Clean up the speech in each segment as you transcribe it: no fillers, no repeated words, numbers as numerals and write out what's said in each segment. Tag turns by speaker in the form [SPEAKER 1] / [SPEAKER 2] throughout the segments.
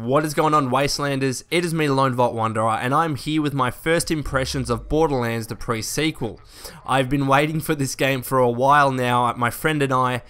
[SPEAKER 1] What is going on, Wastelanders? It is me, Lone Vault Wanderer, and I'm here with my first impressions of Borderlands, the pre-sequel. I've been waiting for this game for a while now. My friend and I,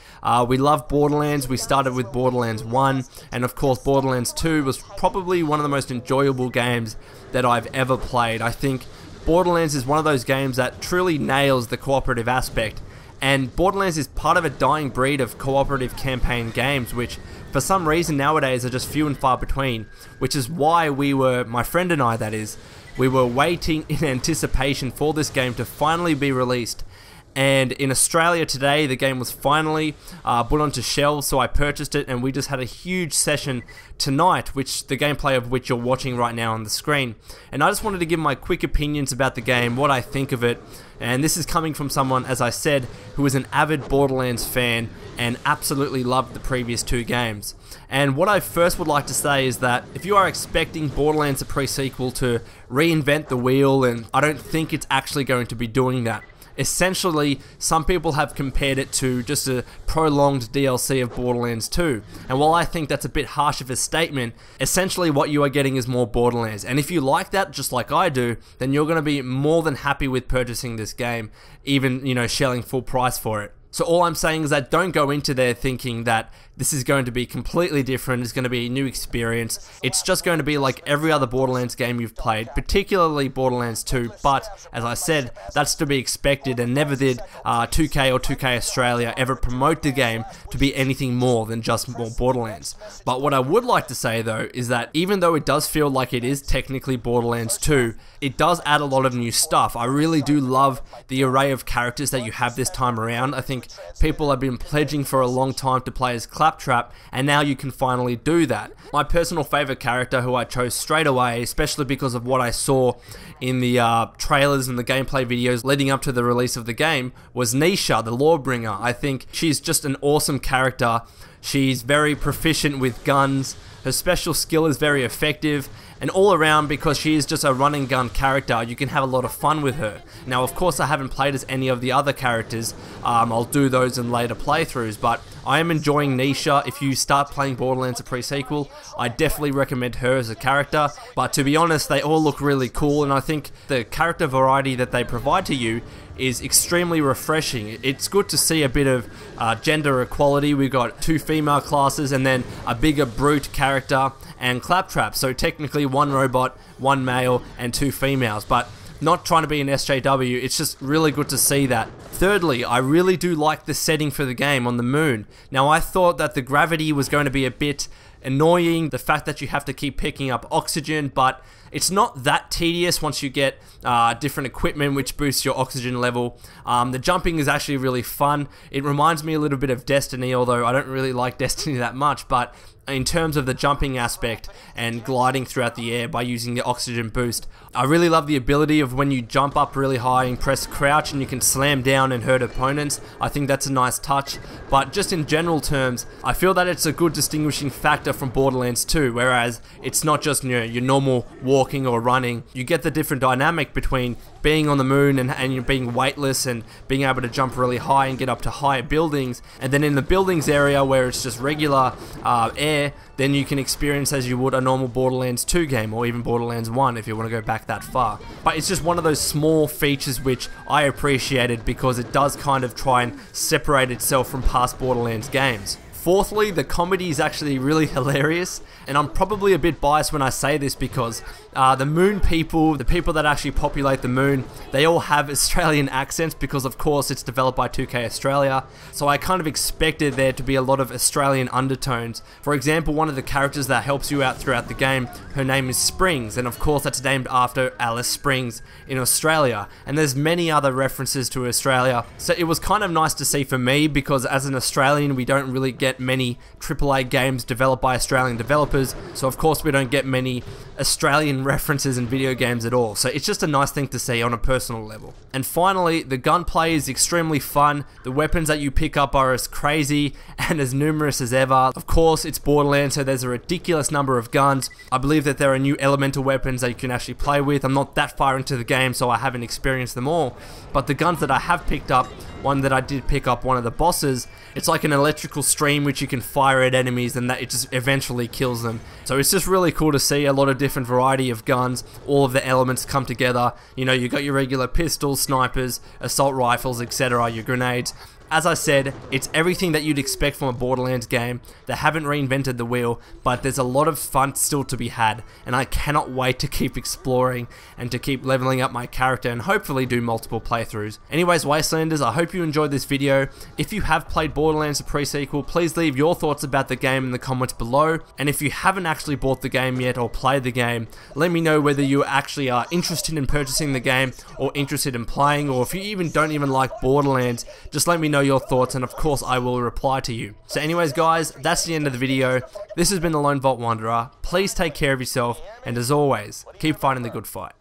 [SPEAKER 1] we love Borderlands. We started with Borderlands 1, and of course Borderlands 2 was probably one of the most enjoyable games that I've ever played. I think Borderlands is one of those games that truly nails the cooperative aspect, and Borderlands is part of a dying breed of cooperative campaign games, which for some reason nowadays are just few and far between, which is why my friend and I that is, we were waiting in anticipation for this game to finally be released. And in Australia today, the game was finally put onto shelves, so I purchased it, and we just had a huge session tonight, which the gameplay of which you're watching right now on the screen. And I just wanted to give my quick opinions about the game, what I think of it, and this is coming from someone, as I said, who is an avid Borderlands fan and absolutely loved the previous two games. And what I first would like to say is that if you are expecting Borderlands, the pre-sequel, to reinvent the wheel, and I don't think it's actually going to be doing that. Essentially, some people have compared it to just a prolonged DLC of Borderlands 2, and while I think that's a bit harsh of a statement, essentially what you are getting is more Borderlands. And if you like that, just like I do, then you're going to be more than happy with purchasing this game, even, you know, shelling full price for it. So all I'm saying is that don't go into there thinking that this is going to be completely different, it's going to be a new experience. It's just going to be like every other Borderlands game you've played, particularly Borderlands 2, but as I said, that's to be expected, and never did 2K or 2K Australia ever promote the game to be anything more than just more Borderlands. But what I would like to say though is that even though it does feel like it is technically Borderlands 2, it does add a lot of new stuff. I really do love the array of characters that you have this time around. I think people have been pledging for a long time to play as Claptrap, and now you can finally do that. My personal favourite character, who I chose straight away, especially because of what I saw in the trailers and the gameplay videos leading up to the release of the game, was Nisha, the Lawbringer. I think she's just an awesome character. She's very proficient with guns, her special skill is very effective, and all around, because she is just a run and gun character, you can have a lot of fun with her. Now of course I haven't played as any of the other characters, I'll do those in later playthroughs, but I am enjoying Nisha. If you start playing Borderlands, a pre-sequel, I definitely recommend her as a character, but to be honest, they all look really cool, and I think the character variety that they provide to you is extremely refreshing. It's good to see a bit of gender equality. We've got two female classes and then a bigger brute character and Claptrap, so technically one robot, one male and two females, but not trying to be an SJW, it's just really good to see that. Thirdly, I really do like the setting for the game on the moon. Now I thought that the gravity was going to be a bit annoying, the fact that you have to keep picking up oxygen, but it's not that tedious once you get different equipment which boosts your oxygen level. The jumping is actually really fun. It reminds me a little bit of Destiny, although I don't really like Destiny that much, but in terms of the jumping aspect and gliding throughout the air by using the oxygen boost, I really love the ability of when you jump up really high and press crouch and you can slam down and hurt opponents. I think that's a nice touch, but just in general terms, I feel that it's a good distinguishing factor from Borderlands 2, whereas it's not just, you know, your normal walking or running. You get the different dynamic between being on the moon and you're being weightless and being able to jump really high and get up to higher buildings, and then in the buildings area where it's just regular air, then you can experience as you would a normal Borderlands 2 game, or even Borderlands 1 if you want to go back that far. But it's just one of those small features which I appreciated, because it does kind of try and separate itself from past Borderlands games. Fourthly, the comedy is actually really hilarious, and I'm probably a bit biased when I say this because the moon people, the people that actually populate the moon, they all have Australian accents because of course it's developed by 2K Australia, so I kind of expected there to be a lot of Australian undertones. For example, one of the characters that helps you out throughout the game, her name is Springs, and of course that's named after Alice Springs in Australia, and there's many other references to Australia, so it was kind of nice to see for me, because as an Australian we don't really get many AAA games developed by Australian developers, so of course we don't get many Australian references in video games at all, so it's just a nice thing to see on a personal level. And finally, the gunplay is extremely fun. The weapons that you pick up are as crazy and as numerous as ever. Of course, it's Borderlands, so there's a ridiculous number of guns. I believe that there are new elemental weapons that you can actually play with. I'm not that far into the game, so I haven't experienced them all, but the guns that I have picked up, one that I did pick up, one of the bosses, It's like an electrical stream which you can fire at enemies, and that it just eventually kills them. So it's just really cool to see a lot of different variety of guns, all of the elements come together. You know, you got your regular pistols, snipers, assault rifles, etc., your grenades. As I said, it's everything that you'd expect from a Borderlands game. They haven't reinvented the wheel, but there's a lot of fun still to be had, and I cannot wait to keep exploring and to keep leveling up my character and hopefully do multiple playthroughs. Anyways, Wastelanders, I hope you enjoyed this video. If you have played Borderlands the pre-sequel, please leave your thoughts about the game in the comments below, and if you haven't actually bought the game yet or played the game, let me know whether you actually are interested in purchasing the game or interested in playing, or if you even don't even like Borderlands, just let me know your thoughts, and of course I will reply to you. So anyways guys, that's the end of the video. This has been the Lone Vault Wanderer. Please take care of yourself, and as always, keep fighting the good fight.